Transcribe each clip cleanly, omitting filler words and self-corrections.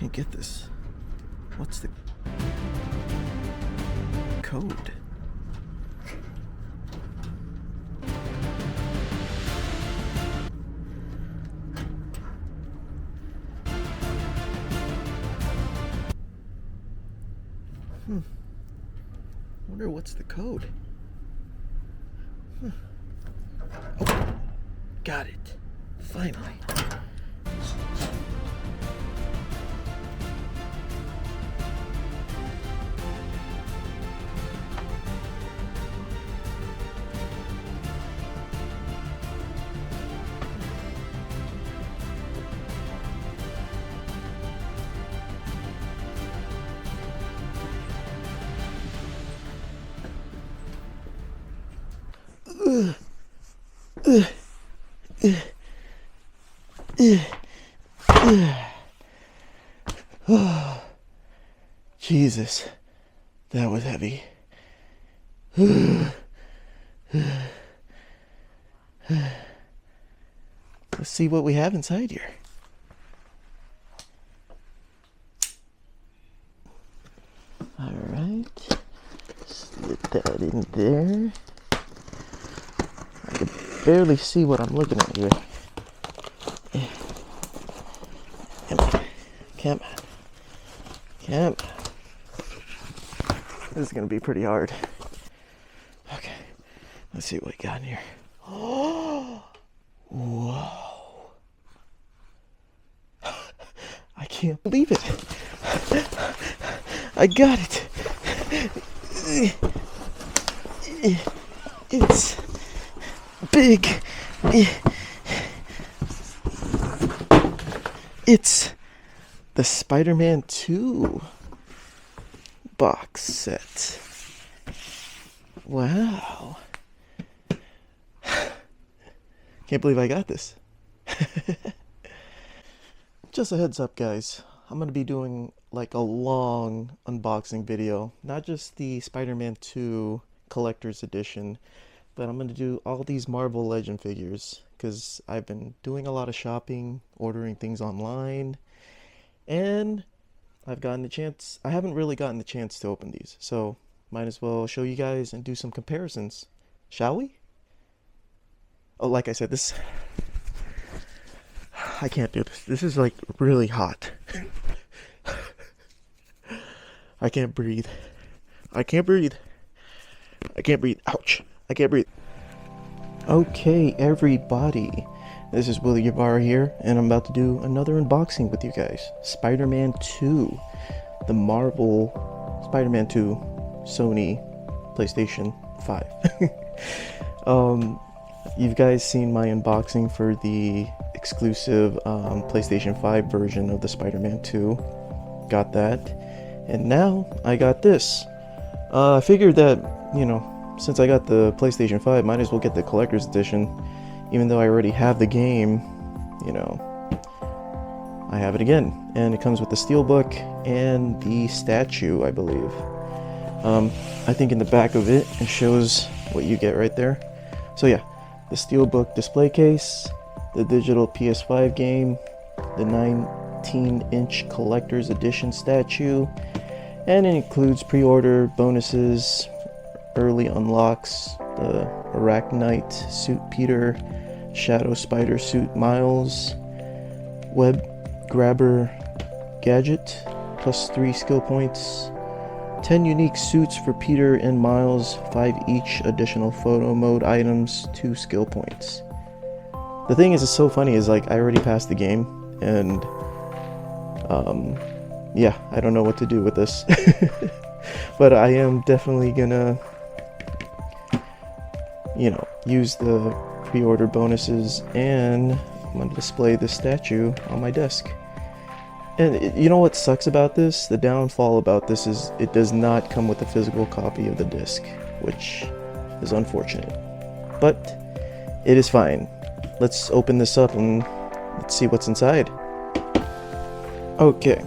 can't get this. What's the code? Wonder what's the code. Oh, got it. Finally. Jesus, that was heavy. Let's see what we have inside here. Alright, slip that in there. I can barely see what I'm looking at here. Come on. This is gonna be pretty hard. Okay, let's see what we got in here. Oh, whoa! I can't believe it. I got it. It's big. It's the Spider-Man 2 box set. Wow. Can't believe I got this. Just a heads up, guys. I'm going to be doing like a long unboxing video. Not just the Spider-Man 2 Collector's Edition, but I'm going to do all these Marvel Legend figures because I've been doing a lot of shopping, ordering things online, and I've gotten the chance. I haven't really gotten the chance to open these, so might as well show you guys and do some comparisons. Shall we? Oh, like I said, this... I can't do this. This is like really hot. I can't breathe. I can't breathe. I can't breathe. Ouch. I can't breathe. Okay, everybody. This is Willie Guevara here, and I'm about to do another unboxing with you guys. Spider-Man 2. The Marvel Spider-Man 2 Sony PlayStation 5. You've guys seen my unboxing for the exclusive PlayStation 5 version of the Spider-Man 2. Got that. And now I got this. I figured that, you know, since I got the PlayStation 5, might as well get the collector's edition. Even though I already have the game, you know, I have it again. And it comes with the steelbook and the statue, I believe. I think in the back of it, it shows what you get right there. So yeah, the steelbook display case, the digital PS5 game, the 19-inch collector's edition statue, and it includes pre-order bonuses, early unlocks, the Arachnite suit Peter, Shadow Spider suit Miles, web grabber gadget, plus 3 skill points, 10 unique suits for Peter and Miles, 5 each additional photo mode items, 2 skill points. The thing is, it's so funny, is like I already passed the game, and yeah, I don't know what to do with this. But I am definitely gonna, you know, use the pre-order bonuses, and I'm gonna display this statue on my desk. And you know what sucks about this? The downfall about this is it does not come with a physical copy of the disc, which is unfortunate. But it is fine. Let's open this up and let's see what's inside. Okay,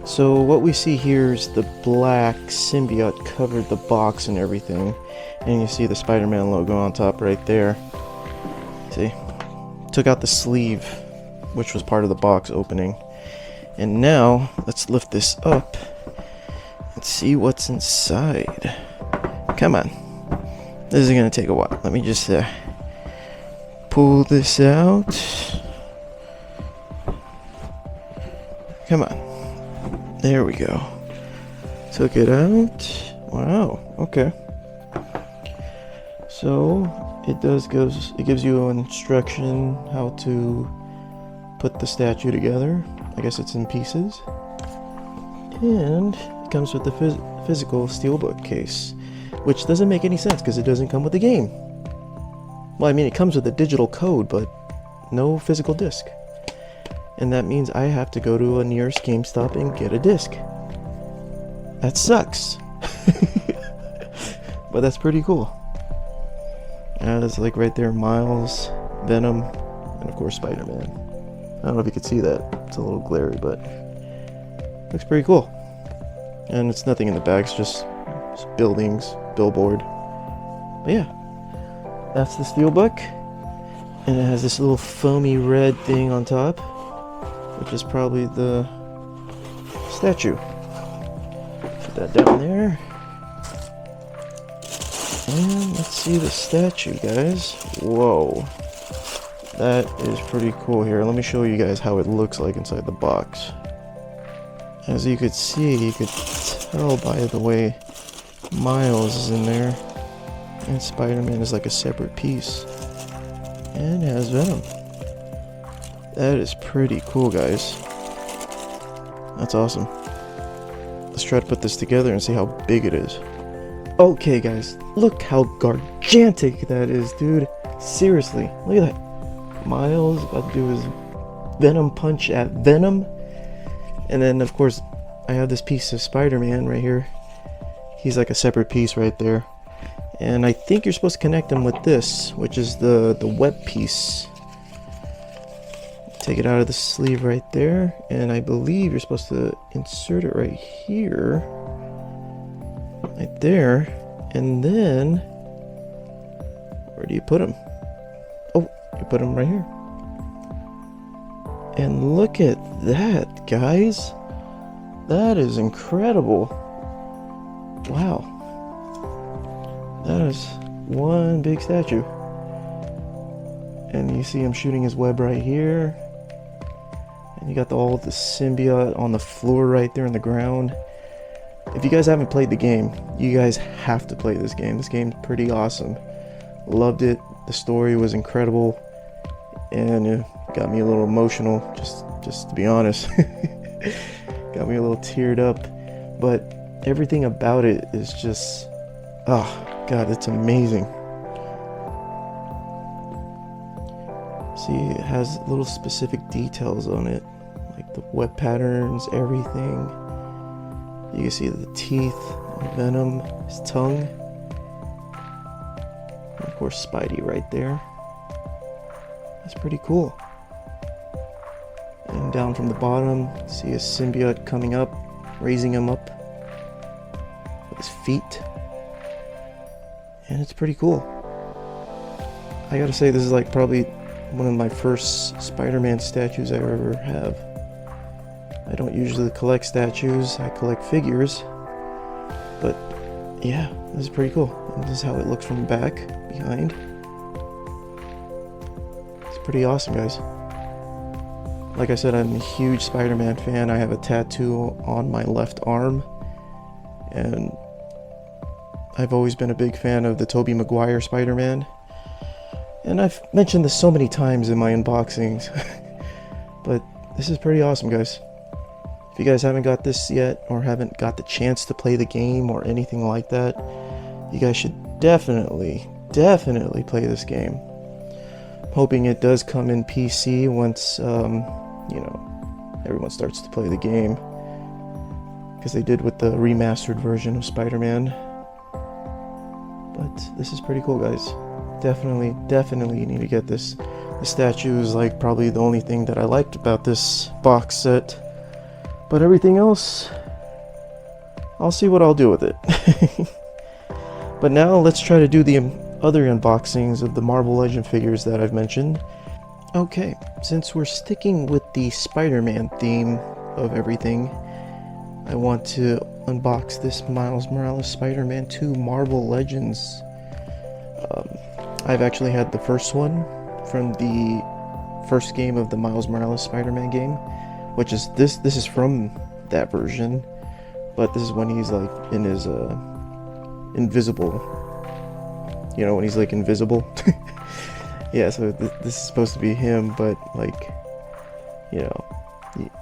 so what we see here is the black symbiote covered the box and everything. And you see the Spider-Man logo on top right there. See? Took out the sleeve, which was part of the box opening. And now, let's lift this up and see what's inside. Come on. This is gonna take a while. Let me just pull this out. Come on. There we go. Took it out. Wow. Okay. So it gives you an instruction how to put the statue together. I guess it's in pieces. And it comes with the physical steelbook case, which doesn't make any sense because it doesn't come with the game. Well, I mean, it comes with a digital code, but no physical disc. And that means I have to go to a nearest GameStop and get a disc. That sucks. But that's pretty cool. It's like right there, Miles, Venom, and of course Spider-Man. I don't know if you could see that. It's a little glary, but looks pretty cool. And it's nothing in the back, it's just buildings, billboard. But yeah, that's the steelbook. And it has this little foamy red thing on top, which is probably the statue. Put that down there. And let's see the statue, guys. Whoa. That is pretty cool here. Let me show you guys how it looks like inside the box. As you could see, you could tell by the way Miles is in there. And Spider-Man is like a separate piece. And it has Venom. That is pretty cool, guys. That's awesome. Let's try to put this together and see how big it is. Okay, guys, look how gargantic that is, dude. Seriously, look at that. Miles about to do his Venom punch at Venom. And then, of course, I have this piece of Spider-Man right here. He's like a separate piece right there. And I think you're supposed to connect them with this, which is the web piece. Take it out of the sleeve right there. And I believe you're supposed to insert it right here. Right there. And then, where do you put them? Oh, you put them right here. And look at that, guys. That is incredible. Wow. That is one big statue. And you see him shooting his web right here. And you got all the symbiote on the floor right there on the ground. If you guys haven't played the game, you guys have to play this game. This game's pretty awesome. Loved it. The story was incredible. And it got me a little emotional, just to be honest. Got me a little teared up. But everything about it is just, oh god, it's amazing. See, it has little specific details on it, like the web patterns, everything. You can see the teeth on Venom, his tongue. And of course Spidey right there. That's pretty cool. And down from the bottom, see a symbiote coming up, raising him up with his feet. And it's pretty cool. I gotta say, this is like probably one of my first Spider-Man statues I ever have. I don't usually collect statues, I collect figures. But yeah, this is pretty cool. And this is how it looks from the back, behind. It's pretty awesome, guys. Like I said, I'm a huge Spider-Man fan. I have a tattoo on my left arm. And I've always been a big fan of the Tobey Maguire Spider-Man. And I've mentioned this so many times in my unboxings. But this is pretty awesome, guys. If you guys haven't got this yet, or haven't got the chance to play the game or anything like that, you guys should definitely play this game. I'm hoping it does come in PC once, you know, everyone starts to play the game. Because they did with the remastered version of Spider-Man. But this is pretty cool, guys. Definitely you need to get this. The statue is like probably the only thing that I liked about this box set. But everything else, I'll see what I'll do with it. But now let's try to do the other unboxings of the Marvel Legend figures that I've mentioned. Okay, since we're sticking with the Spider-Man theme, of everything, I want to unbox this Miles Morales Spider-Man 2 Marvel Legends. I've actually had the first one from the first game of the Miles Morales Spider-Man game, which is this is from that version, but this is when he's like in his invisible, you know, when he's like invisible. Yeah, so this is supposed to be him, but like, you know,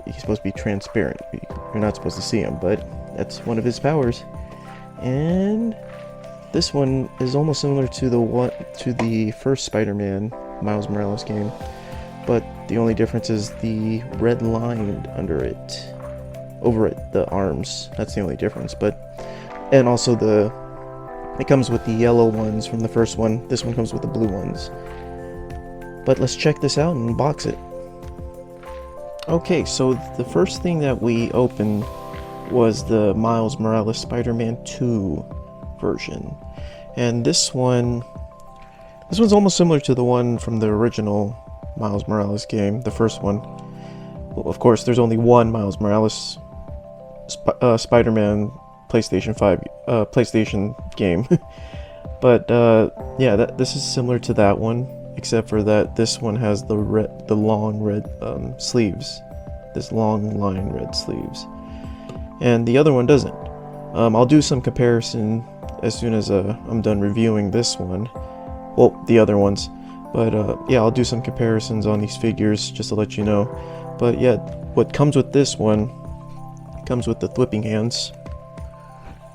he's supposed to be transparent. You're not supposed to see him, but that's one of his powers. And this one is almost similar to the first Spider-Man Miles Morales game, but the only difference is the red line over it, the arms. That's the only difference. And also it comes with the yellow ones from the first one. This one comes with the blue ones. But let's check this out and unbox it. Okay, so the first thing that we opened was the Miles Morales Spider-Man 2 version. And this one's almost similar to the one from the original Miles Morales game, the first one. Well, of course, there's only one Miles Morales Spider-Man PlayStation 5 PlayStation game. But yeah, this is similar to that one, except for that this one has the long red sleeves, this long line red sleeves, and the other one doesn't. I'll do some comparison as soon as I'm done reviewing this one, well, the other ones, but yeah, I'll do some comparisons on these figures just to let you know. But yeah, what comes with this one comes with the whipping hands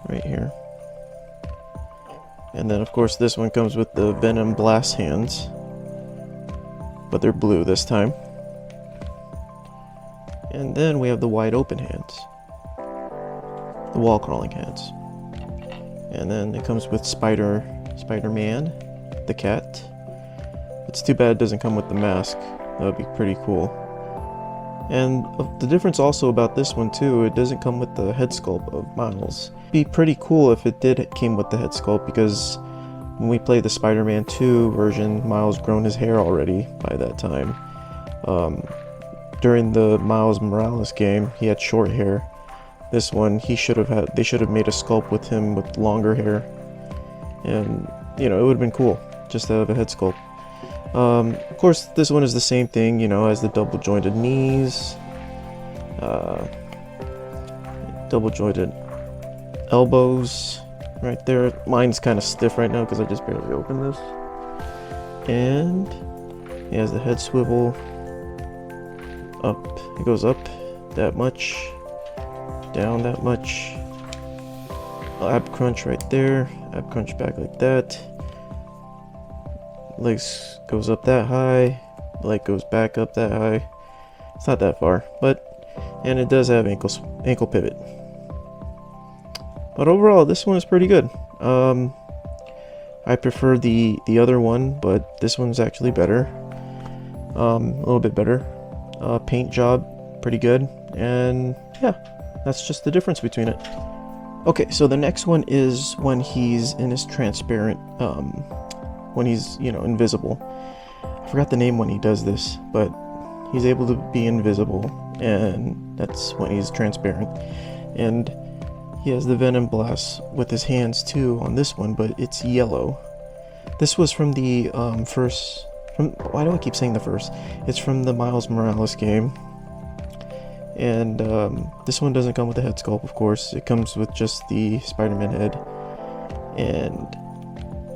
right here, and then of course this one comes with the Venom blast hands, but they're blue this time. And then we have the wide open hands, the wall crawling hands. And then it comes with Spider-Man, the cat. It's too bad it doesn't come with the mask. That would be pretty cool. And the difference also about this one too, it doesn't come with the head sculpt of Miles. It'd be pretty cool if it came with the head sculpt, because when we played the Spider-Man 2 version, Miles grown his hair already by that time. During the Miles Morales game, he had short hair. This one, they should have made a sculpt with him with longer hair. And, you know, it would have been cool just to have a head sculpt. Of course, this one is the same thing, you know, has the double jointed knees, double jointed elbows right there. Mine's kind of stiff right now because I just barely opened this. And he has the head swivel up. It goes up that much, down that much. Ab crunch right there, ab crunch back like that. Legs goes up that high, leg goes back up that high. It's not that far, and it does have ankle pivot. But overall, this one is pretty good. I prefer the other one, but this one's actually better. A little bit better. Paint job, pretty good. And yeah, that's just the difference between it. Okay, so the next one is when he's in his transparent, when he's, you know, invisible. I forgot the name when he does this, but he's able to be invisible, and that's when he's transparent. And he has the Venom blast with his hands too on this one, but it's yellow. This was from the why do I keep saying the first? It's from the Miles Morales game. And this one doesn't come with a head sculpt, of course. It comes with just the Spider-Man head. And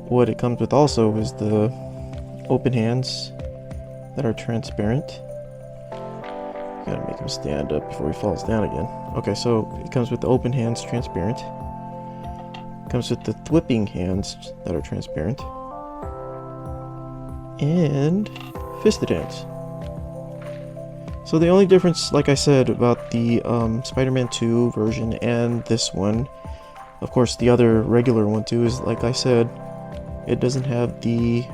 what it comes with also is the open hands that are transparent. Gotta make him stand up before he falls down again. Okay, so it comes with the open hands, transparent. It comes with the whipping hands that are transparent. And fisted hands. So the only difference, like I said, about the Spider-Man 2 version and this one, of course the other regular one too, is, like I said, it doesn't have the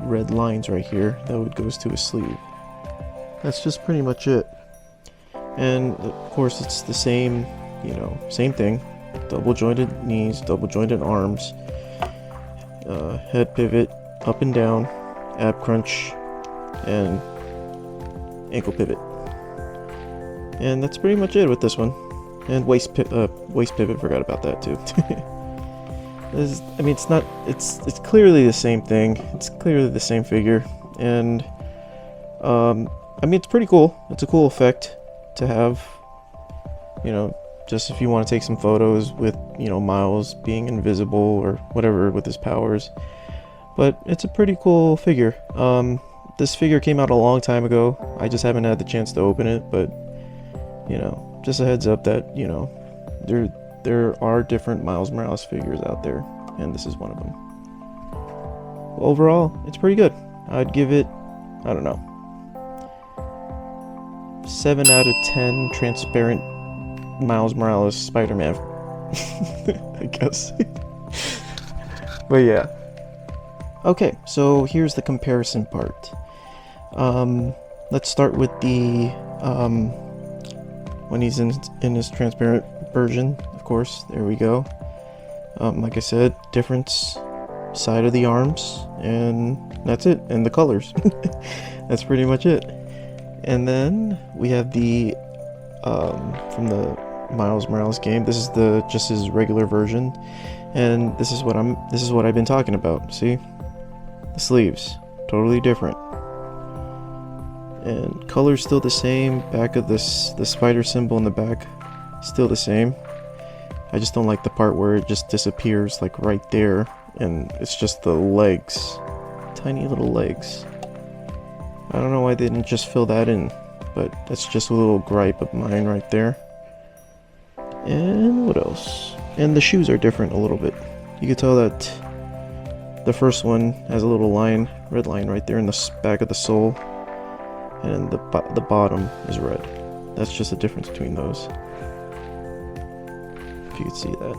red lines right here that goes to his sleeve. That's just pretty much it. And of course it's the same, you know, same thing. Double jointed knees, double jointed arms, head pivot, up and down, ab crunch, and ankle pivot. And that's pretty much it with this one. And waist pivot, forgot about that too. I mean, it's clearly the same thing. It's clearly the same figure, and I mean, it's pretty cool. It's a cool effect to have. You know, just if you want to take some photos with, you know, Miles being invisible or whatever with his powers. But it's a pretty cool figure. This figure came out a long time ago. I just haven't had the chance to open it, but you know, just a heads up that, you know, there are different Miles Morales figures out there, and this is one of them. Overall, it's pretty good. I'd give it, I don't know, 7 out of 10 transparent Miles Morales Spider-Man. I guess. But yeah. Okay, so here's the comparison part. Let's start with the when he's in his transparent version, of course. There we go. Like I said, difference side of the arms, and that's it. And the colors. That's pretty much it. And then we have the from the Miles Morales game. This is just his regular version, and this is what I've been talking about. See, the sleeves totally different, and color's still the same. Back of the spider symbol in the back, still the same. I just don't like the part where it just disappears, like right there, and it's just the legs, tiny little legs. I don't know why they didn't just fill that in, but that's just a little gripe of mine right there. And what else? And the shoes are different a little bit. You can tell that the first one has a little line, red line right there in the back of the sole, and the bottom is red. That's just the difference between those. If you could see that.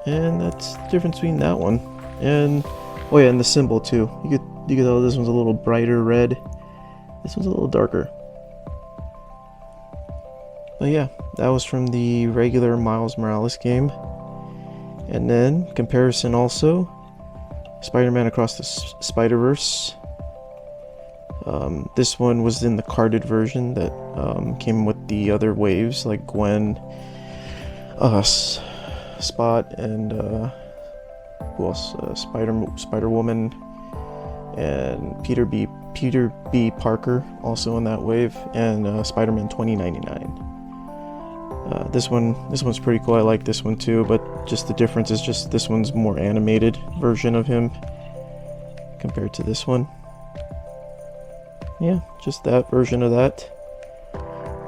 And that's the difference between that one. And oh yeah, and the symbol too. You could tell this one's a little brighter red. This one's a little darker. But yeah, that was from the regular Miles Morales game. And then, comparison also, Spider-Man Across the Spider-Verse. This one was in the carded version that came with the other waves, like Gwen, Spot, and who else? Spider-Woman, and Peter B. Parker, also in that wave, and Spider-Man 2099. This one's pretty cool. I like this one too, but just the difference is just this one's more animated version of him compared to this one. Yeah, just that version of that.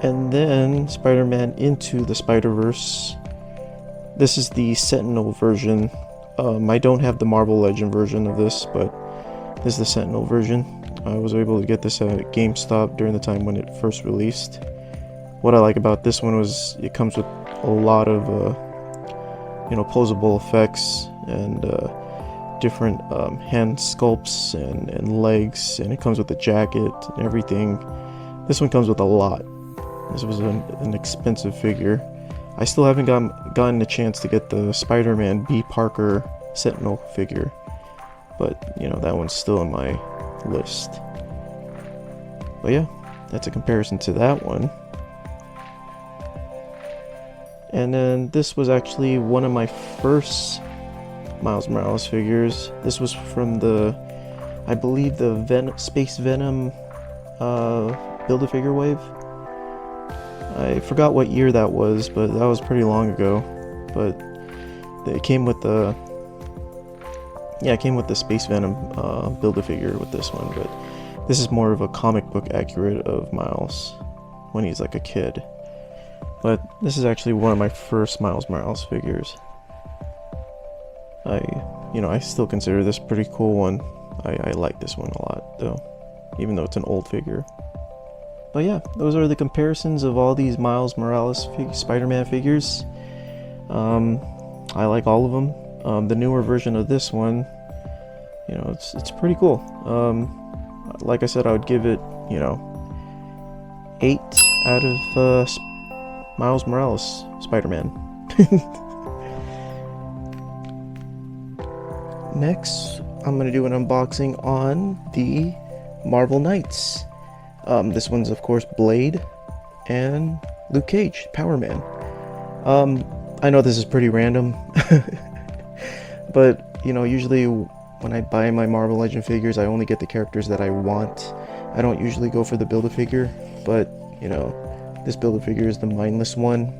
And then Spider-Man Into the Spider-Verse. This is the Sentinel version. I don't have the Marvel Legend version of this, but this is the Sentinel version. I was able to get this at GameStop during the time when it first released. What I like about this one was it comes with a lot of posable effects and different hand sculpts and legs, and it comes with a jacket and everything. This one comes with a lot. This was an expensive figure. I still haven't gotten a chance to get the Spider-Man B. Parker Sentinel figure, but you know, that one's still in my list. But yeah, that's a comparison to that one. And then this was actually one of my first Miles Morales figures. This was from I believe the Space Venom Build-A-Figure wave. I forgot what year that was, but that was pretty long ago. But it came with the Space Venom Build-A-Figure with this one. But this is more of a comic book accurate of Miles when he's like a kid. But this is actually one of my first Miles Morales figures. I still consider this a pretty cool one. I like this one a lot, though, even though it's an old figure. But yeah, those are the comparisons of all these Miles Morales Spider-Man figures. I like all of them. The newer version of this one, it's pretty cool. Like I said, I would give it, 8 out of Miles Morales Spider-Man. Next, I'm going to do an unboxing on the Marvel Knights. This one's, of course, Blade. and Luke Cage, Power Man. I know this is pretty random, but you know, usually when I buy my Marvel Legend figures, I only get the characters that I want. I don't usually go for the Build-A-Figure, but you know, this Build-A-Figure is the mindless one.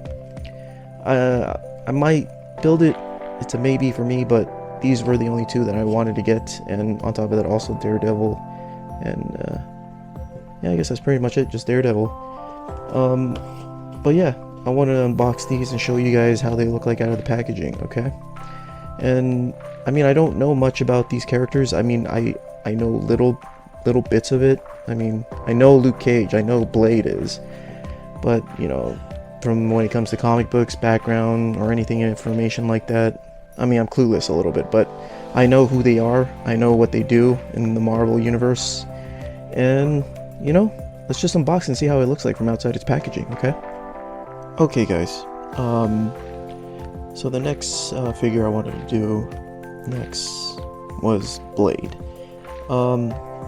I might build it. It's a maybe for me, but these were the only two that I wanted to get, and on top of that, also Daredevil, and yeah, I guess that's pretty much it, just Daredevil. But yeah, I want to unbox these and show you guys how they look like out of the packaging, okay? And I mean, I don't know much about these characters. I mean, I know little bits of it. I mean, I know Luke Cage, I know Blade is, but you know, from when it comes to comic books, background, or anything information like that, I mean, I'm clueless a little bit, but I know who they are. I know what they do in the Marvel universe, and you know, let's just unbox and see how it looks like from outside its packaging, okay? Okay, guys. So the next figure I wanted to do next was Blade.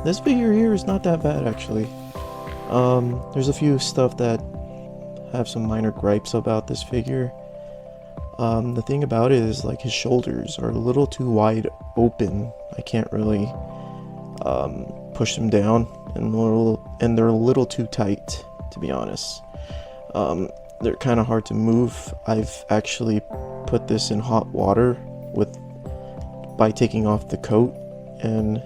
This figure here is not that bad, actually. There's a few stuff that have some minor gripes about this figure. The thing about it is, like, his shoulders are a little too wide open. I can't really push them down, and they're a little too tight, to be honest. They're kind of hard to move. I've actually put this in hot water by taking off the coat, and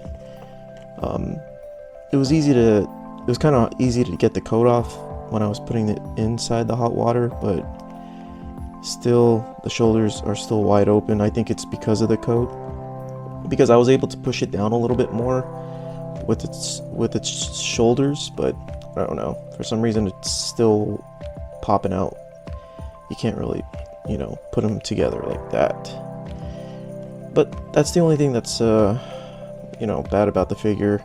it was kind of easy to get the coat off when I was putting it inside the hot water, but still the shoulders are still wide open. I think it's because of the coat, because I was able to push it down a little bit more with its shoulders, but I don't know, for some reason it's still popping out. You can't really, you know, put them together like that. But that's the only thing that's you know, bad about the figure.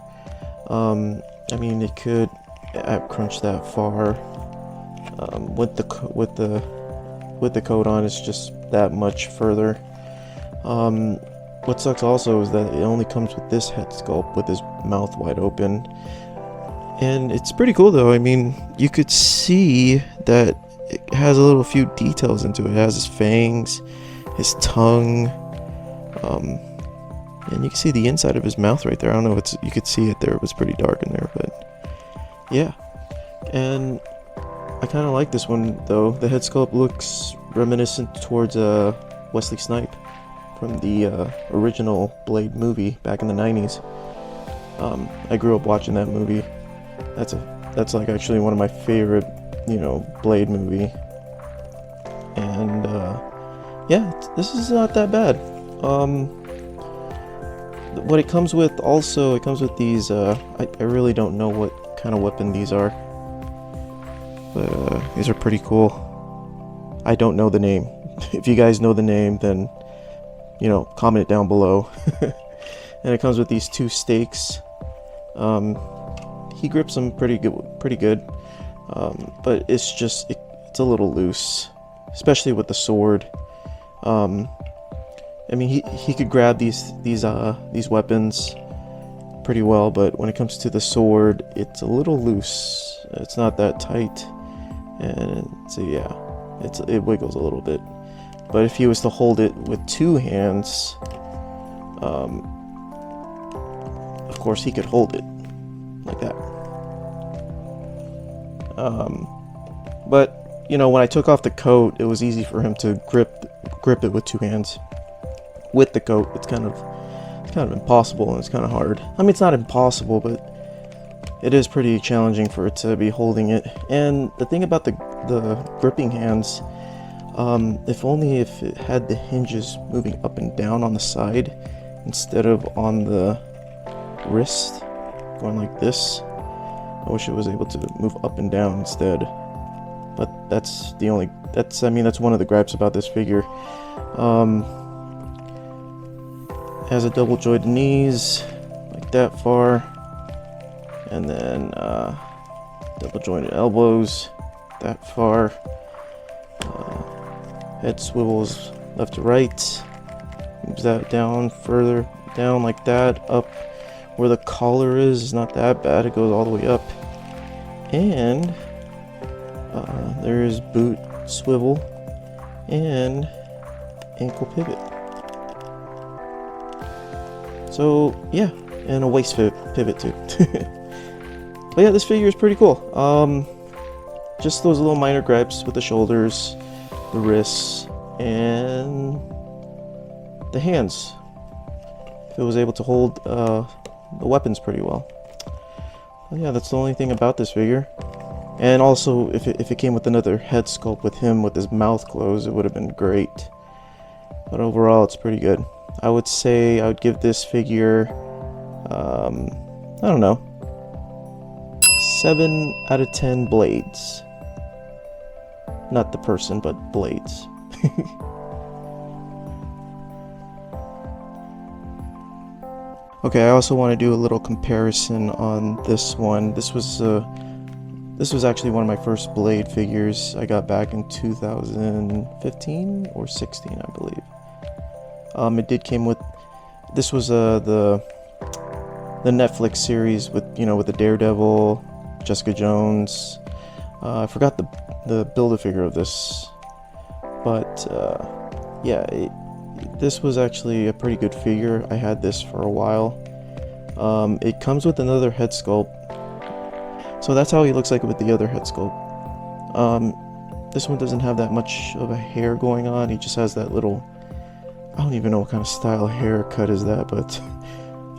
I mean, it could crunch that far. With the coat on, it's just that much further. What sucks also is that it only comes with this head sculpt with his mouth wide open, and it's pretty cool though. I mean, you could see that it has a little few details into it. It has his fangs, his tongue, and you can see the inside of his mouth right there. I don't know if you could see it there. It was pretty dark in there, but yeah. And I kind of like this one though. The head sculpt looks reminiscent towards Wesley Snipes from the original Blade movie back in the 90s. I grew up watching that movie. That's like actually one of my favorite, you know, Blade movie. And yeah, this is not that bad. What it comes with also, it comes with these, I really don't know what kind of weapon these are, but these are pretty cool. I don't know the name. If you guys know the name, then, you know, comment it down below. And it comes with these two stakes. He grips them pretty good, but it's just it's a little loose, especially with the sword. I mean, he could grab these weapons pretty well, but when it comes to the sword, it's a little loose. It's not that tight, and so yeah, it wiggles a little bit. But if he was to hold it with two hands, of course he could hold it like that. But you know, when I took off the coat, it was easy for him to grip it with two hands. With the coat, it's kind of impossible, and it's kind of hard. I mean, it's not impossible, but it is pretty challenging for it to be holding it. And the thing about the gripping hands, if it had the hinges moving up and down on the side instead of on the wrist going like this, I wish it was able to move up and down instead. But that's one of the gripes about this figure. Has a double jointed knees like that far, and then double jointed elbows that far. Head swivels left to right, moves that down further down like that. Up where the collar is not that bad, it goes all the way up. And There's boot swivel and ankle pivot. So yeah, and a waist pivot too. But yeah, this figure is pretty cool. Just those little minor gripes with the shoulders, the wrists, and the hands. If it was able to hold the weapons pretty well. But yeah, that's the only thing about this figure. And also, if it came with another head sculpt with him with his mouth closed, it would have been great. But overall, it's pretty good. I would say I would give this figure, I don't know, 7 out of 10 blades. Not the person, but blades. Okay, I also want to do a little comparison on this one. This was actually one of my first Blade figures I got back in 2015 or 16, I believe. It did came with, this was the Netflix series with, you know, with the Daredevil, Jessica Jones. I forgot the Build-A-Figure of this, but yeah, this was actually a pretty good figure. I had this for a while. It comes with another head sculpt. So that's how he looks like with the other head sculpt. This one doesn't have that much of a hair going on. He just has that little, I don't even know what kind of style haircut is that, but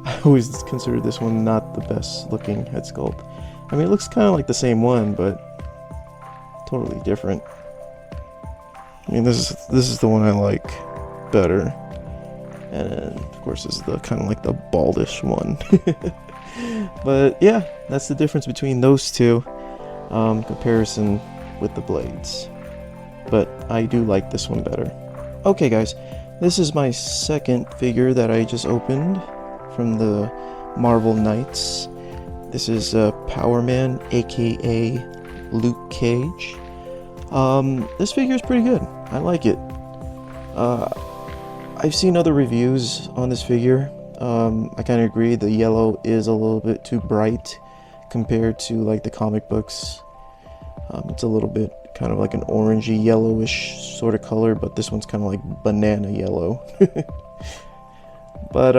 I always consider this one not the best looking head sculpt. I mean, it looks kind of like the same one, but totally different. I mean, this is the one I like better. And then, of course, this is the kind of like the baldish one. But yeah, that's the difference between those two. Comparison with the blades. But I do like this one better. Okay, guys, this is my second figure that I just opened from the Marvel Knights. This is Power Man, aka Luke Cage. This figure is pretty good. I like it. I've seen other reviews on this figure. I kind of agree, the yellow is a little bit too bright compared to like the comic books. It's a little bit kind of like an orangey yellowish sort of color, but this one's kind of like banana yellow. But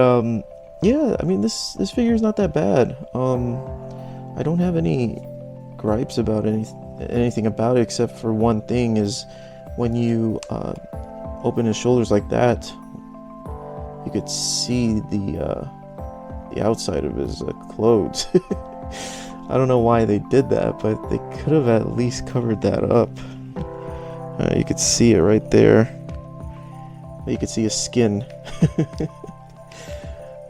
yeah, I mean, this figure is not that bad. I don't have any gripes about anything about it, except for one thing is when you open his shoulders like that, you could see the outside of his clothes. I don't know why they did that, but they could have at least covered that up. You could see it right there. You could see his skin. I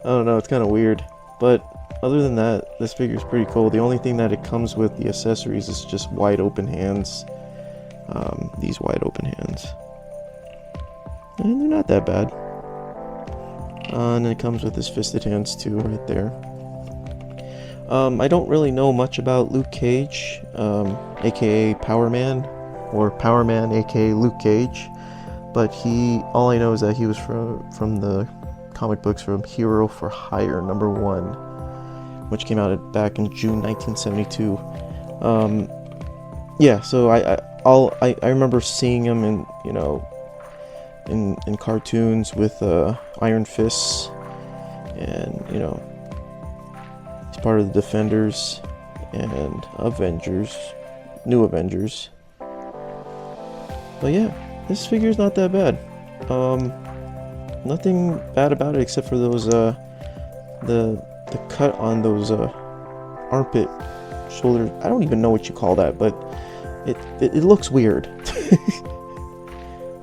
don't know, it's kind of weird. But other than that, this figure is pretty cool. The only thing that it comes with, the accessories, is just wide open hands. These wide open hands. And they're not that bad. And it comes with his fisted hands too, right there. I don't really know much about Luke Cage, aka Power Man, or Power Man, aka Luke Cage, but all I know is that he was from the comic books from Hero for Hire #1, which came out back in June 1972. Yeah, so I remember seeing him in, you know, in cartoons with Iron Fists, and you know, he's part of the Defenders and Avengers, New Avengers. But yeah, this figure's not that bad. Nothing bad about it except for those the cut on those armpit shoulders. I don't even know what you call that, but it looks weird.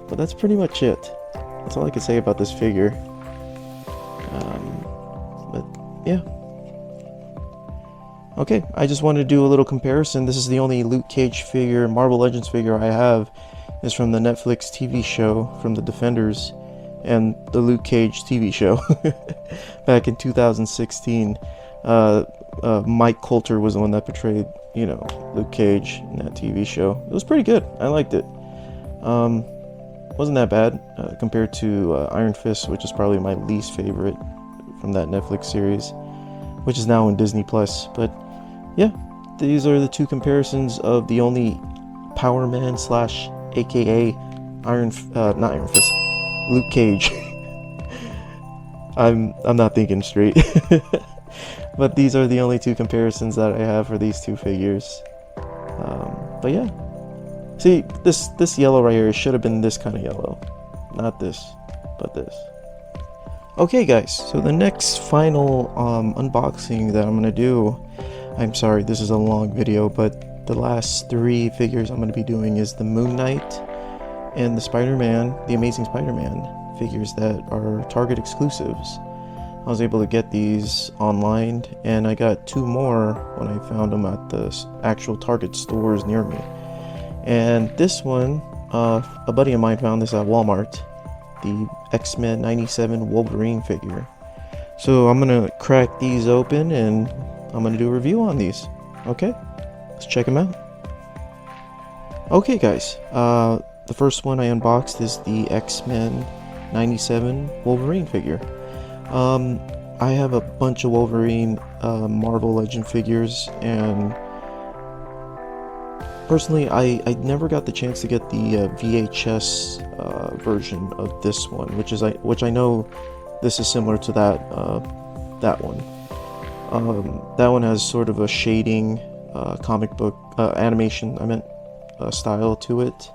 But that's pretty much it. That's all I can say about this figure. But yeah. Okay, I just wanted to do a little comparison. This is the only Luke Cage figure, Marvel Legends figure I have. Is from the Netflix TV show from the Defenders and the Luke Cage TV show back in 2016. Mike Coulter was the one that portrayed, you know, Luke Cage in that TV show. It was pretty good. I liked it. Wasn't that bad compared to Iron Fist, which is probably my least favorite from that Netflix series, which is now on Disney Plus. But yeah, these are the two comparisons of the only Power Man slash AKA not Iron Fist, Luke Cage. I'm not thinking straight. But these are the only two comparisons that I have for these two figures. But yeah, see, this yellow right here should have been this kind of yellow, not this, but this. Okay guys, so the next final unboxing that I'm gonna do, I'm sorry this is a long video, but the last three figures I'm gonna be doing is the Moon Knight and the Spider-Man, the Amazing Spider-Man figures that are Target exclusives. I was able to get these online, and I got two more when I found them at the actual Target stores near me. And this one, a buddy of mine found this at Walmart, the X-Men 97 Wolverine figure. So I'm gonna crack these open and I'm gonna do a review on these. Okay, let's check them out. Okay guys, the first one I unboxed is the X-Men 97 Wolverine figure. I have a bunch of Wolverine Marvel Legend figures, and personally I never got the chance to get the VHS version of this one, which I know this is similar to that one. That one has sort of a shading comic book animation, style to it.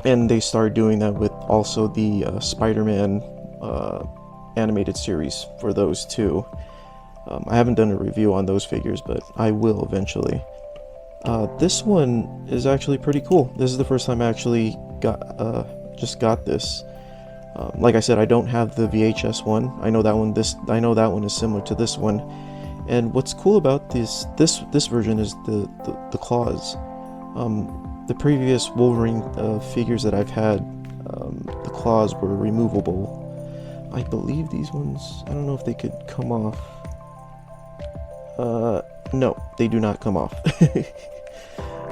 And they started doing that with also the Spider-Man animated series for those two. I haven't done a review on those figures, but I will eventually. This one is actually pretty cool. This is the first time I actually got this. Like I said, I don't have the VHS one. I know that one is similar to this one. And what's cool about this version is the claws. The previous Wolverine figures that I've had, the claws were removable. I believe these ones, I don't know if they could come off. No, they do not come off.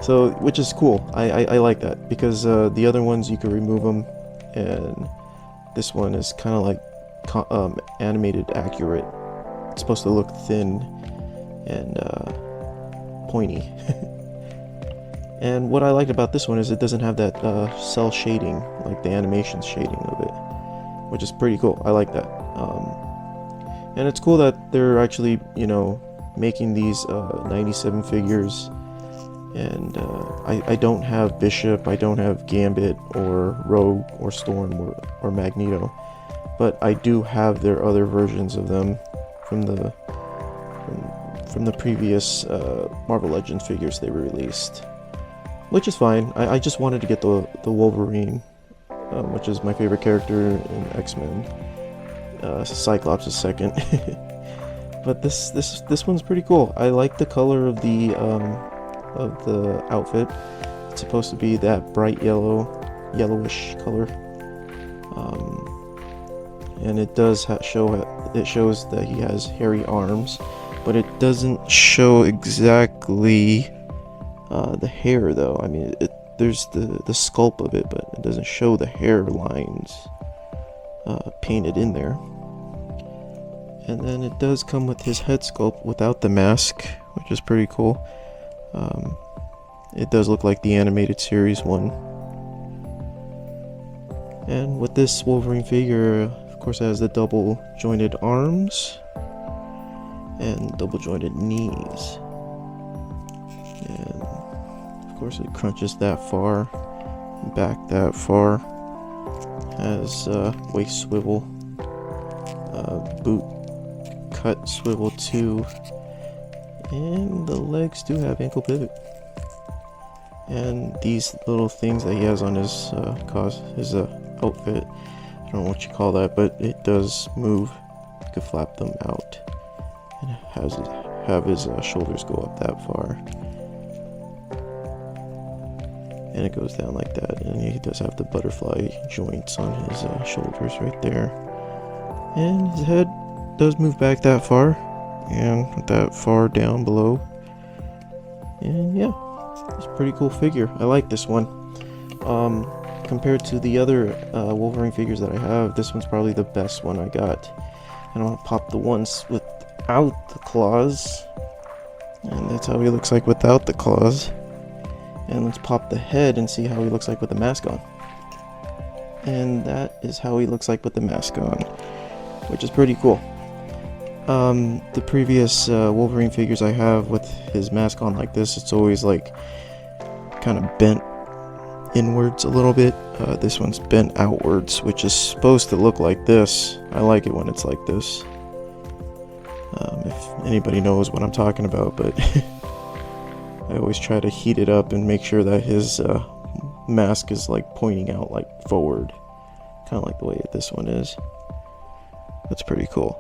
So, which is cool. I like that, because the other ones you could remove them, and this one is kind of like animated accurate. It's supposed to look thin and pointy. And what I liked about this one is it doesn't have that cell shading, like the animation shading of it, which is pretty cool. I like that. And it's cool that they're actually, making these 97 figures. And I don't have Bishop, I don't have Gambit, or Rogue, or Storm, or Magneto, but I do have their other versions of them from the previous Marvel Legends figures they released. Which is fine. I just wanted to get the Wolverine, which is my favorite character in X-Men. Cyclops is second. But this one's pretty cool. I like the color of the outfit. It's supposed to be that bright yellowish color. And it does it shows that he has hairy arms, but it doesn't show exactly the hair though. I mean, there's the sculpt of it, but it doesn't show the hair lines painted in there. And then it does come with his head sculpt without the mask, which is pretty cool. It does look like the animated series one. And with this Wolverine figure, of course, it has the double jointed arms and double jointed knees. And of course it crunches that far, back that far, has waist swivel, boot cut swivel too, and the legs do have ankle pivot. And these little things that he has on his outfit, I don't know what you call that, but it does move. You can flap them out, and it have his shoulders go up that far. And it goes down like that, and he does have the butterfly joints on his shoulders right there. And his head does move back that far, and that far down below. And yeah, it's a pretty cool figure. I like this one. Compared to the other Wolverine figures that I have, this one's probably the best one I got. And I'm gonna pop the ones without the claws. And that's how he looks like without the claws. And let's pop the head and see how he looks like with the mask on. And that is how he looks like with the mask on, which is pretty cool. The previous Wolverine figures I have with his mask on like this, it's always like kind of bent inwards a little bit. This one's bent outwards, which is supposed to look like this. I like it when it's like this. If anybody knows what I'm talking about, but I always try to heat it up and make sure that his mask is like pointing out like forward, kind of like the way this one is. That's pretty cool.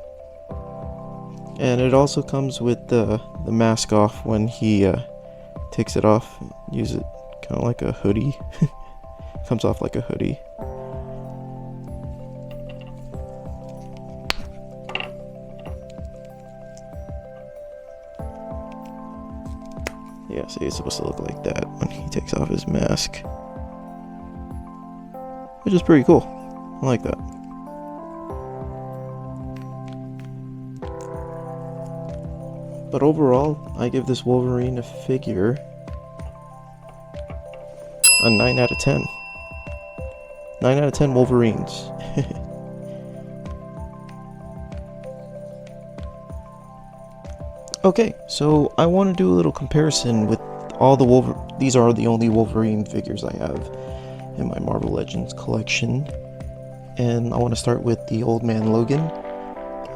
And it also comes with the mask off when he takes it off. Use it kind of like a hoodie. Comes off like a hoodie. Yeah, so he's supposed to look like that when he takes off his mask. Which is pretty cool. I like that. But overall, I give this Wolverine figure a 9 out of 10. 9 out of 10 Wolverines. Okay, so I want to do a little comparison with all the these are the only Wolverine figures I have in my Marvel Legends collection. And I want to start with the Old Man Logan.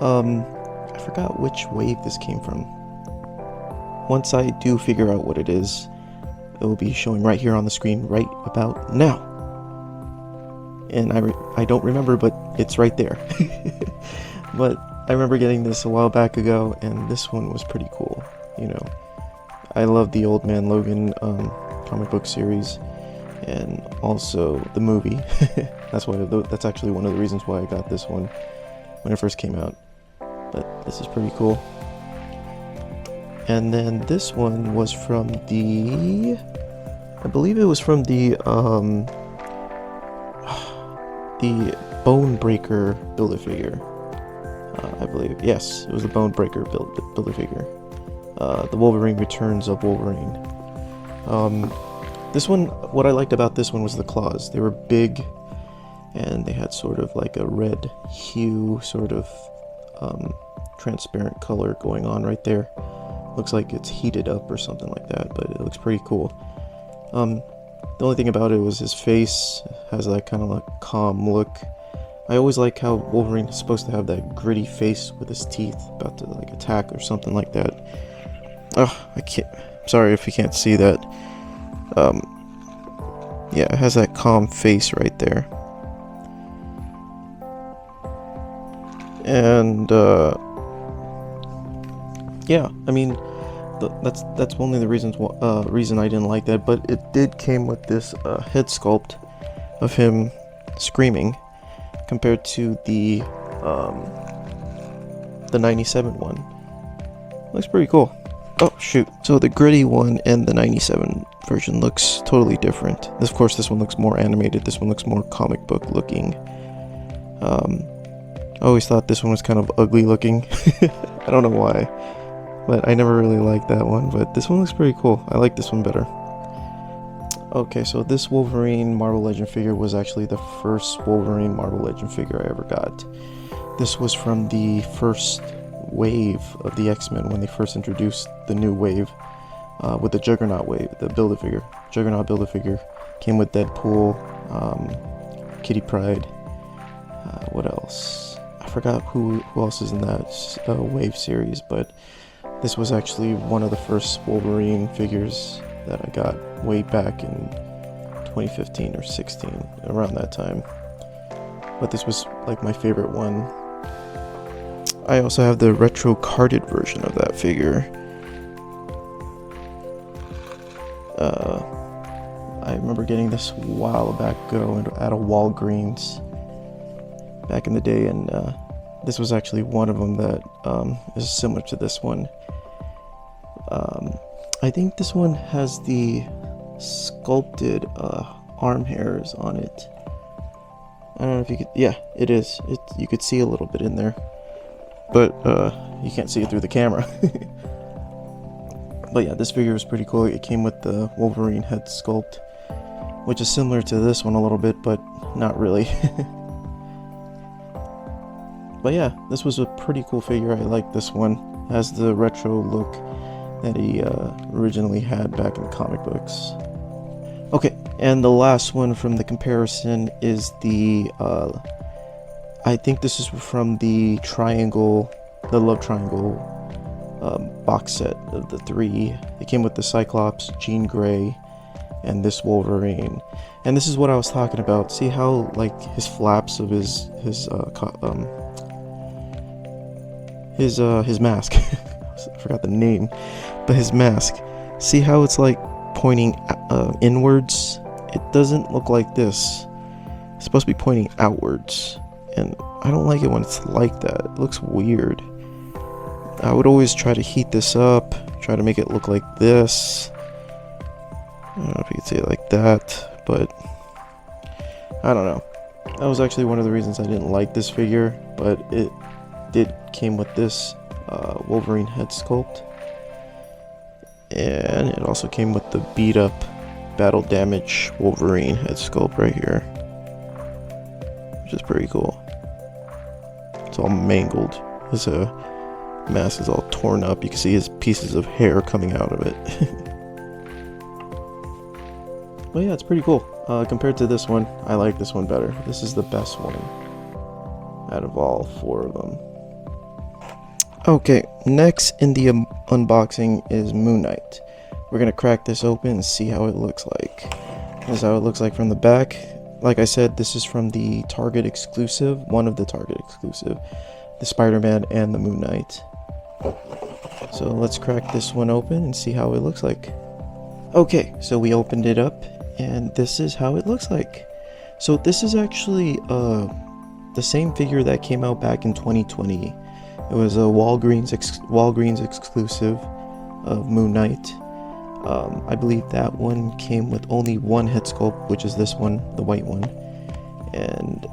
I forgot which wave this came from. Once I do figure out what it is, it will be showing right here on the screen right about now. And I don't remember, but it's right there. But I remember getting this a while back ago, and this one was pretty cool. You know, I love the Old Man Logan comic book series, and also the movie. That's actually one of the reasons why I got this one when it first came out. But this is pretty cool. And then this one was from I believe it was from the Bone Breaker Build-A-Figure. I believe, yes, it was the Bone Breaker Build-A-Figure. The Wolverine Returns of Wolverine. This one, what I liked about this one was the claws. They were big, and they had sort of like a red hue, sort of transparent color going on right there. Looks like it's heated up or something like that, but it looks pretty cool. The only thing about it was his face has that kind of like calm look. I always like how Wolverine is supposed to have that gritty face with his teeth about to like attack or something like that. Oh, I can't. Sorry if you can't see that. Yeah, it has that calm face right there. And yeah, I mean, that's only the reason I didn't like that. But it did came with this head sculpt of him screaming, compared to the 97 one. Looks pretty cool. Oh shoot! So the gritty one and the 97 version looks totally different. Of course, this one looks more animated. This one looks more comic book looking. I always thought this one was kind of ugly looking. I don't know why, but I never really liked that one. But this one looks pretty cool. I like this one better. Okay, so this Wolverine Marvel Legend figure was actually the first Wolverine Marvel Legend figure I ever got. This was from the first wave of the X-Men when they first introduced the new wave with the Juggernaut wave, the Build-A-Figure. Juggernaut Build-A-Figure came with Deadpool, Kitty Pryde, what else? I forgot who else is in that wave series, but this was actually one of the first Wolverine figures that I got way back in 2015 or 16, around that time. But this was like my favorite one. I also have the retro carded version of that figure. I remember getting this a while back ago at a Walgreens back in the day, and this was actually one of them that is similar to this one. I think this one has the sculpted arm hairs on it. I don't know if you could, yeah, it is. You could see a little bit in there, but you can't see it through the camera. But yeah, this figure was pretty cool. It came with the Wolverine head sculpt, which is similar to this one a little bit, but not really. But yeah, this was a pretty cool figure. I like this one. It has the retro look that he originally had back in the comic books. Okay, and the last one from the comparison is the, I think this is from the Triangle, the Love Triangle box set of the 3. It came with the Cyclops, Jean Grey, and this Wolverine. And this is what I was talking about. See how, like, his flaps of his mask. I forgot the name, but his mask. See how it's like pointing inwards? It doesn't look like this. It's supposed to be pointing outwards, and I don't like it when it's like that. It looks weird. I would always try to heat this up, try to make it look like this. I don't know if you could say it like that, but I don't know. That was actually one of the reasons I didn't like this figure, but it came with this Wolverine head sculpt, and it also came with the beat up battle damage Wolverine head sculpt right here, which is pretty cool. It's all mangled. His mask is all torn up. You can see his pieces of hair coming out of it. But yeah, it's pretty cool. Compared to this one, I like this one better. This is the best one out of all 4 of them. Okay, next in the unboxing is Moonknight. We're gonna crack this open and see how it looks like. This is how it looks like from the back. Like I said, this is from the Target exclusive, one of the Target exclusive, the Spider-Man and the Moonknight. So let's crack this one open and see how it looks like. Okay, so we opened it up, and this is how it looks like. So this is actually the same figure that came out back in 2020. It was a Walgreens exclusive of Moonknight. I believe that one came with only one head sculpt, which is this one, the white one. And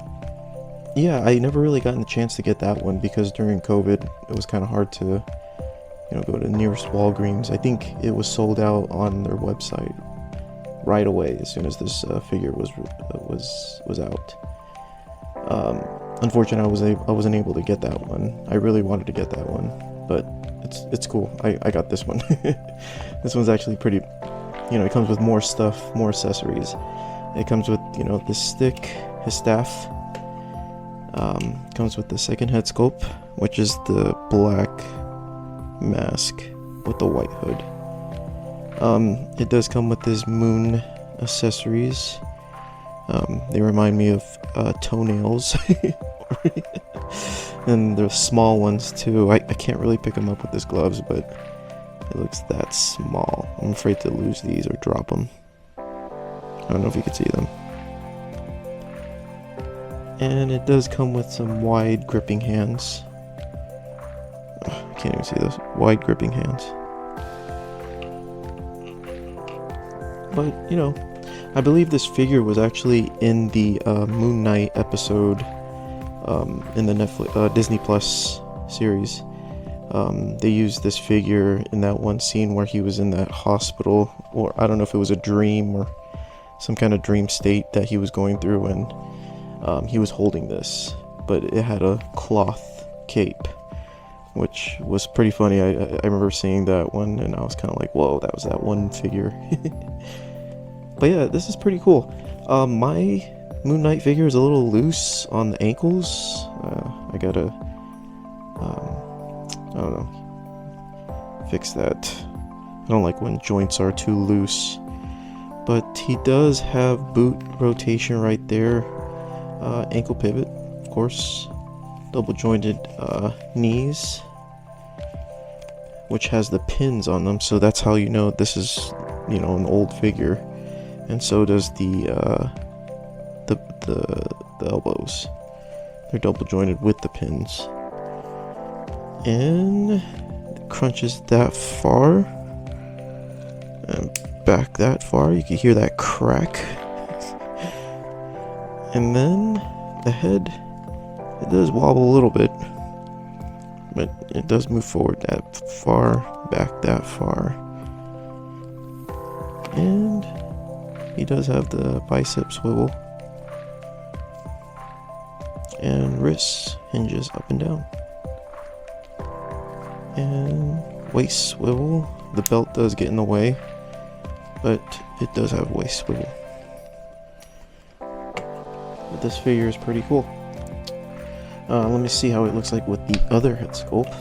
yeah, I never really gotten the chance to get that one because during COVID, it was kind of hard to, go to nearest Walgreens. I think it was sold out on their website right away as soon as this figure was out. Unfortunately, I wasn't able to get that one. I really wanted to get that one, but it's cool. I got this one. This one's actually pretty. It comes with more stuff, more accessories. It comes with this stick, his staff. Comes with the second head sculpt, which is the black mask with the white hood. It does come with this moon accessories. They remind me of toenails. And they're small ones too. I can't really pick them up with these gloves, but it looks that small. I'm afraid to lose these or drop them. I don't know if you can see them. And it does come with some wide gripping hands. I can't even see those wide gripping hands. But I believe this figure was actually in the Moon Knight episode in the Netflix Disney Plus series. They used this figure in that one scene where he was in that hospital, or I don't know if it was a dream or some kind of dream state that he was going through, and he was holding this, but it had a cloth cape, which was pretty funny. I remember seeing that one, and I was kind of like, whoa, that was that one figure. But yeah, this is pretty cool. My Moon Knight figure is a little loose on the ankles. I gotta, I don't know, fix that. I don't like when joints are too loose. But he does have boot rotation right there. Ankle pivot, of course. Double jointed knees, which has the pins on them, so that's how you know this is, an old figure. And so does the elbows. They're double jointed with the pins. And it crunches that far and back that far. You can hear that crack. And then the head, it does wobble a little bit, but it does move forward that far, back that far. And he does have the bicep swivel. And wrist hinges up and down. And waist swivel. The belt does get in the way, but it does have waist swivel. But this figure is pretty cool. Let me see how it looks like with the other head sculpt.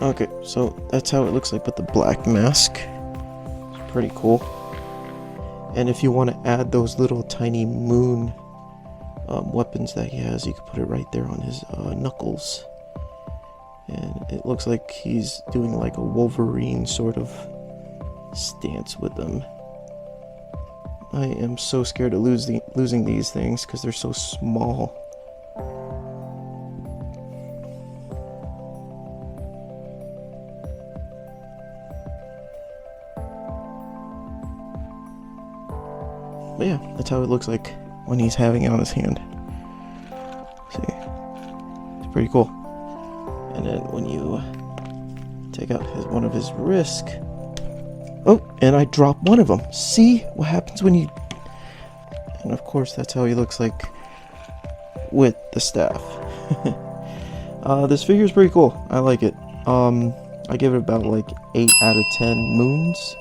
Okay, so that's how it looks like with the black mask. It's pretty cool. And if you want to add those little tiny moon weapons that he has, you can put it right there on his knuckles. And it looks like he's doing like a Wolverine sort of stance with them. I am so scared of losing these things because they're so small. But yeah, that's how it looks like when he's having it on his hand. See? It's pretty cool. And then when you take out one of his wrists. Oh, and I dropped one of them. See what happens when you... And of course, that's how he looks like with the staff. This figure is pretty cool. I like it. I give it about like 8 out of 10 moons.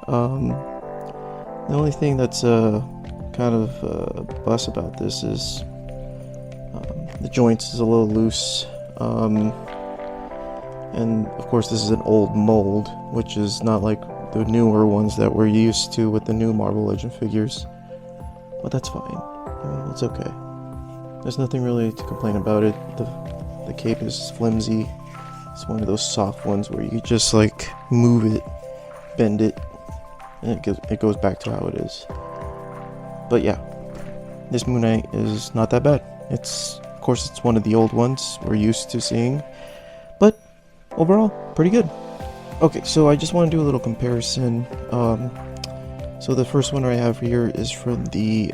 The only thing that's kind of bust about this is the joints is a little loose. And of course this is an old mold, which is not like the newer ones that we're used to with the new Marvel Legend figures. But that's fine. It's okay. There's nothing really to complain about it. The cape is flimsy. It's one of those soft ones where you just like move it, bend it, and it goes back to how it is. But yeah, this Moon Knight is not that bad. Of course, it's one of the old ones we're used to seeing, but overall, pretty good. Okay, so I just want to do a little comparison. So the first one I have here is from the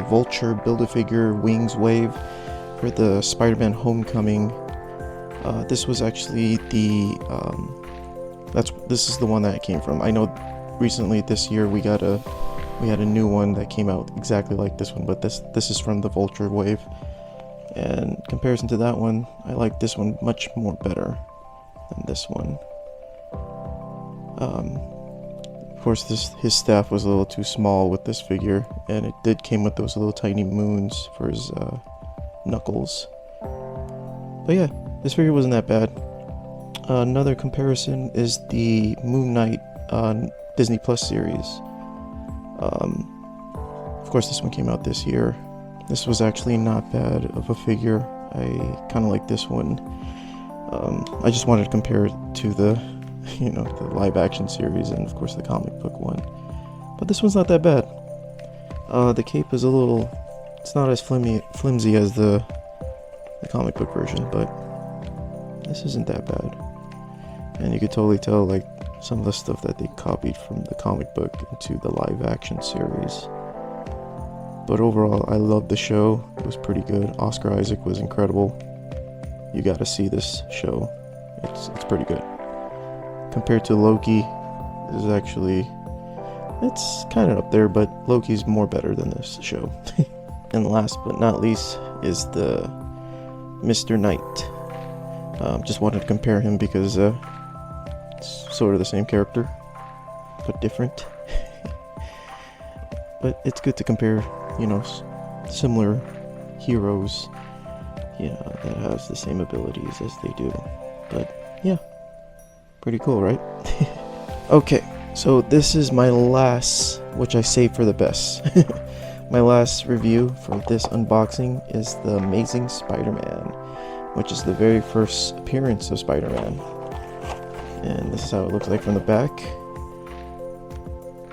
Vulture Build-A-Figure Wings Wave for the Spider-Man Homecoming. This was actually the this is the one that it came from. I know recently this year we had a new one that came out exactly like this one, but this is from the Vulture Wave. And in comparison to that one, I like this one much more better than this one. Of course, his staff was a little too small with this figure, and it did came with those little tiny moons for his knuckles. But yeah, this figure wasn't that bad. Another comparison is the Moonknight Disney Plus series. Of course, this one came out this year. This was actually not bad of a figure. I kind of like this one. I just wanted to compare it to the, the live action series and of course the comic book one. But this one's not that bad. The cape is it's not as flimsy as the comic book version, but this isn't that bad. And you could totally tell like some of the stuff that they copied from the comic book into the live action series. But overall, I loved the show. It was pretty good. Oscar Isaac was incredible. You gotta see this show. It's pretty good. Compared to Loki, it's kind of up there, but Loki's more better than this show. And last but not least is the Mr. Knight. Just wanted to compare him because it's sort of the same character, but different. But it's good to compare, similar heroes, that has the same abilities as they do. But yeah, pretty cool, right? Okay, so this is my last, which I saved for the best. My last review for this unboxing is the Amazing Spider-Man, which is the very first appearance of Spider-Man. And this is how it looks like from the back.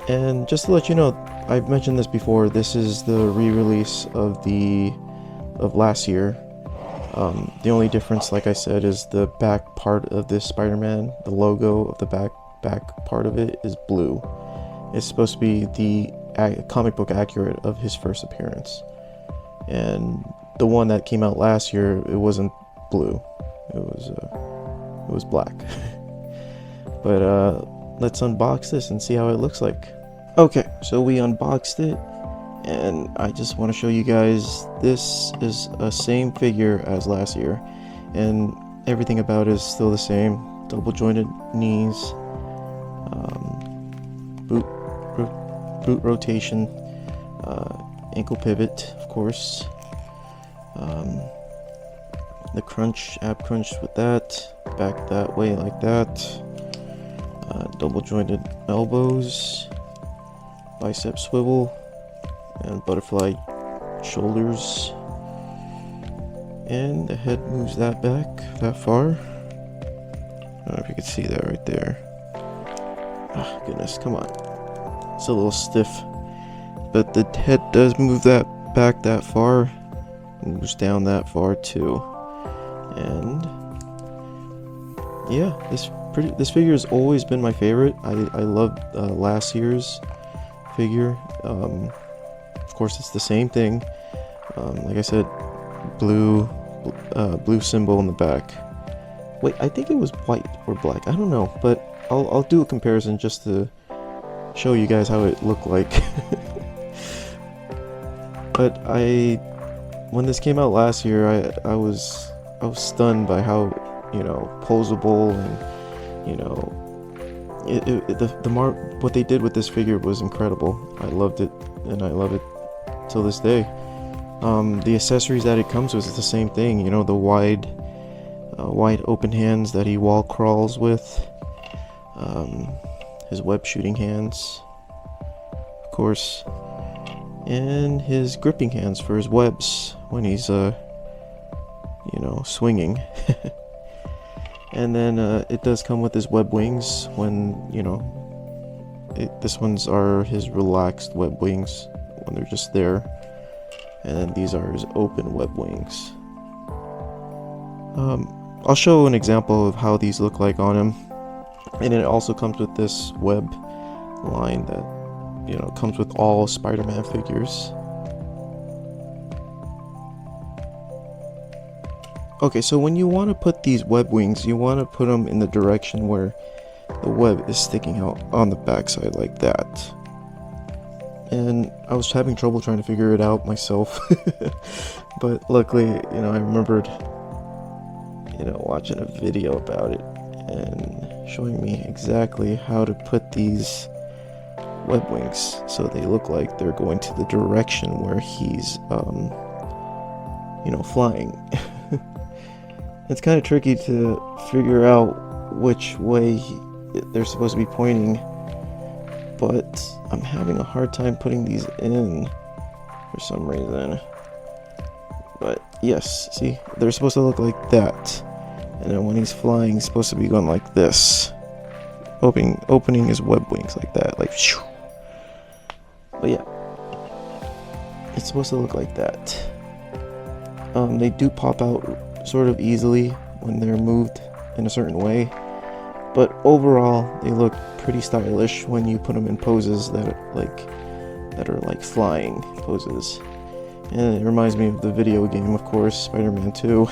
And just to let you know, I've mentioned this before, this is the re-release of last year. The only difference, like I said, is the back part of this Spider-Man. The logo of the back part of it is blue. It's supposed to be the comic book accurate of his first appearance. And the one that came out last year, it wasn't blue, it was black. But let's unbox this and see how it looks like. Okay, so we unboxed it, and I just want to show you guys, this is a same figure as last year, and everything about it is still the same. Double jointed knees, boot rotation, ankle pivot, of course, the crunch, ab crunch with that, back that way like that, double jointed elbows, bicep swivel, and butterfly shoulders, and the head moves that back that far. I don't know if you can see that right there. Ah, goodness, come on. It's a little stiff, but the head does move that back that far, moves down that far too. And yeah, this figure has always been my favorite. I loved last year's figure. Of course, it's the same thing. Like I said, blue symbol in the back. Wait, I think it was white or black. I don't know, but I'll do a comparison just to show you guys how it looked like. But when this came out last year, I was stunned by how, you know, posable and, you know, what they did with this figure was incredible. I loved it, and I love it till this day. The accessories that it comes with is the same thing, you know, the wide open hands that he wall crawls with, his web shooting hands, of course, and his gripping hands for his webs when he's you know, swinging. And then it does come with his web wings when, you know, this ones are his relaxed web wings when they're just there, and then these are his open web wings. I'll show an example of how these look like on him, and it also comes with this web line that, you know, comes with all Spider-Man figures. Okay, so when you want to put these web wings, you want to put them in the direction where the web is sticking out on the backside like that. And I was having trouble trying to figure it out myself. But luckily, you know, I remembered, you know, watching a video about it and showing me exactly how to put these web wings so they look like they're going to the direction where he's you know, flying. It's kind of tricky to figure out which way they're supposed to be pointing, but I'm having a hard time putting these in for some reason. But yes, see, they're supposed to look like that, and then when he's flying, he's supposed to be going like this, opening his web wings like that, like shoo. But yeah, it's supposed to look like that. They do pop out sort of easily when they're moved in a certain way, but overall they look pretty stylish when you put them in poses that are like flying poses. And it reminds me of the video game, of course, Spider-Man 2.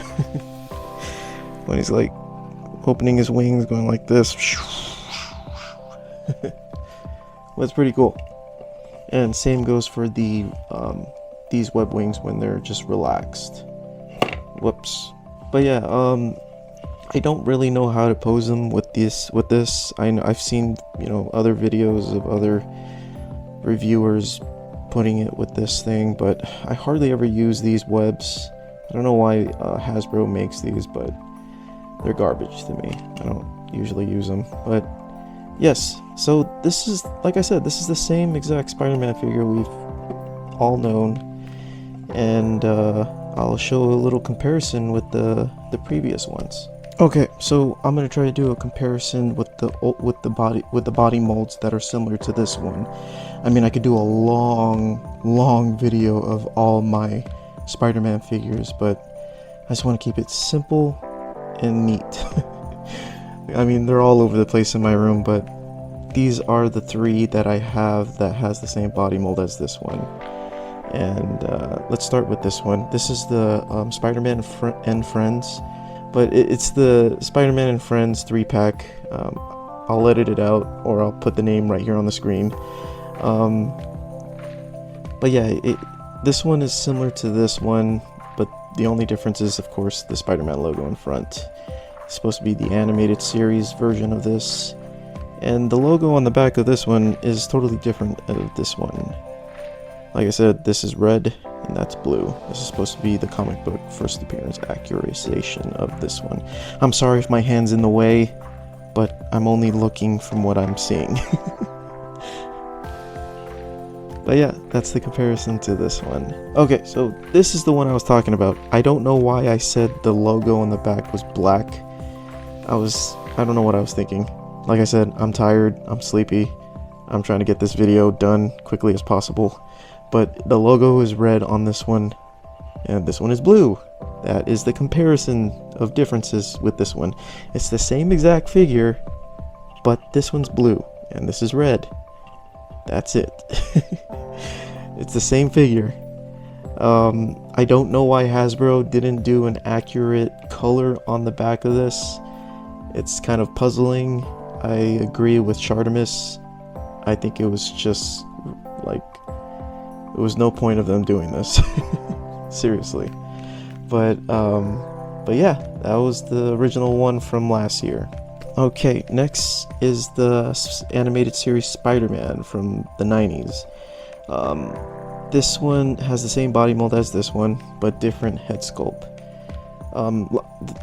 When he's like opening his wings, going like this. Well, it's pretty cool. And same goes for the these web wings when they're just relaxed. Whoops. But yeah, I don't really know how to pose them with this. I've seen, you know, other videos of other reviewers putting it with this thing, but I hardly ever use these webs. I don't know why Hasbro makes these, but they're garbage to me. I don't usually use them. But yes, so this is, like I said, this is the same exact Spider-Man figure we've all known, and I'll show a little comparison with the previous ones. Okay, so I'm gonna try to do a comparison with the body molds that are similar to this one. I mean, I could do a long video of all my Spider-Man figures, but I just want to keep it simple and neat. I mean, they're all over the place in my room, but these are the 3 that I have that has the same body mold as this one. And let's start with this one. This is the Spider-Man and Friends, but it's the Spider-Man and Friends 3-pack. I'll edit it out, or I'll put the name right here on the screen. But yeah, this one is similar to this one, but the only difference is, of course, the Spider-Man logo in front. It's supposed to be the animated series version of this, and the logo on the back of this one is totally different of this one. Like I said, this is red and that's blue. This is supposed to be the comic book first appearance accurarization of this one. I'm sorry if my hand's in the way, but I'm only looking from what I'm seeing. But yeah, that's the comparison to this one. Okay, so this is the one I was talking about. I don't know why I said the logo on the back was black. I don't know what I was thinking. Like I said, I'm tired, I'm sleepy. I'm trying to get this video done quickly as possible. But the logo is red on this one, and this one is blue. That is the comparison of differences with this one. It's the same exact figure, but this one's blue, and this is red. That's it. It's the same figure. I don't know why Hasbro didn't do an accurate color on the back of this. It's kind of puzzling. I agree with Chartimus. I think it was just like, there was no point of them doing this. Seriously. But yeah, that was the original one from last year. Okay, next is the animated series Spider-Man from the 90s. This one has the same body mold as this one, but different head sculpt.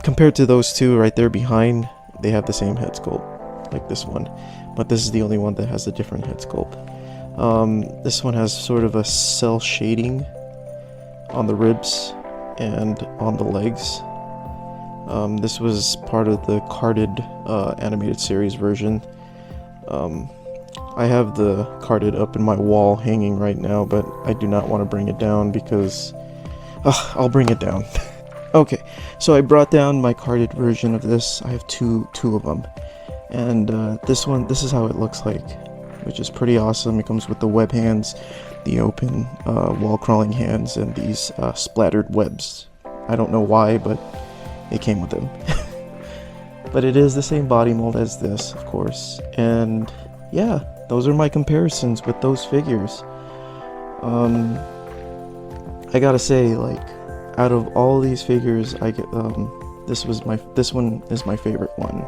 Compared to those two right there behind, they have the same head sculpt, like this one. But this is the only one that has a different head sculpt. This one has sort of a cell shading on the ribs and on the legs. This was part of the carded animated series version. I have the carded up in my wall hanging right now, but I do not want to bring it down because I'll bring it down. Okay, so I brought down my carded version of this. I have two of them, and this is how it looks like, which is pretty awesome. It comes with the web hands, the open wall crawling hands, and these splattered webs. I don't know why, but it came with them. But it is the same body mold as this, of course. And yeah, those are my comparisons with those figures. I gotta say, like, out of all these figures, I get this one is my favorite one.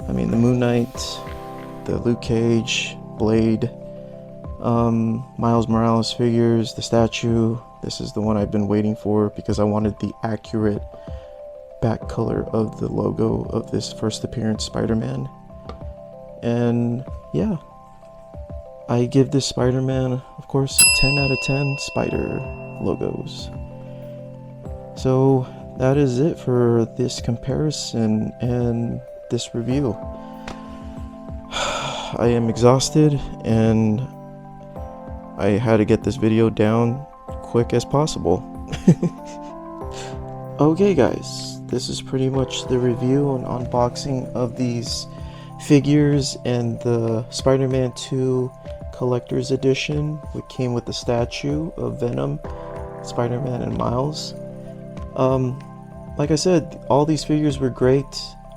I mean, the Moon Knight, the Luke Cage, Blade, Miles Morales figures, the statue. This is the one I've been waiting for because I wanted the accurate back color of the logo of this first appearance Spider-Man. And yeah, I give this Spider-Man, of course, a 10 out of 10 spider logos. So that is it for this comparison and this review. I am exhausted and I had to get this video down quick as possible. Okay guys, this is pretty much the review and unboxing of these figures and the Spider-Man 2 Collector's Edition, which came with the statue of Venom, Spider-Man, and Miles. Like I said, all these figures were great.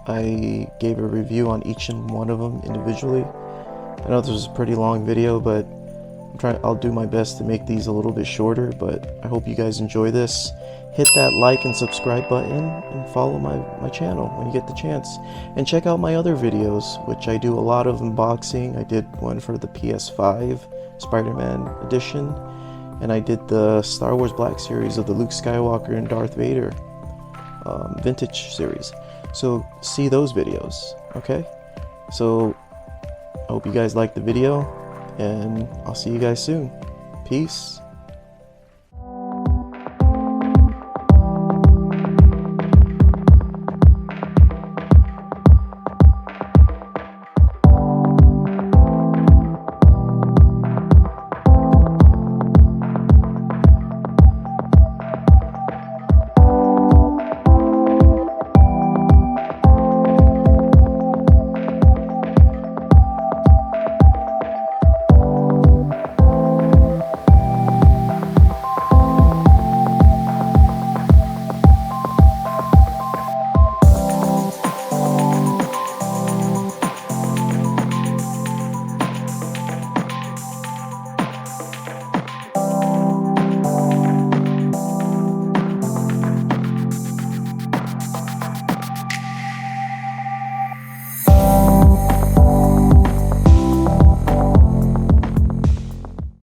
I gave a review on each and one of them individually. I know this was a pretty long video, but I'll do my best to make these a little bit shorter, but I hope you guys enjoy this. Hit that like and subscribe button and follow my channel when you get the chance. And check out my other videos, which I do a lot of unboxing. I did one for the PS5 Spider-Man edition, and I did the Star Wars Black series of the Luke Skywalker and Darth Vader vintage series. So see those videos, okay? So I hope you guys liked the video, and I'll see you guys soon. Peace.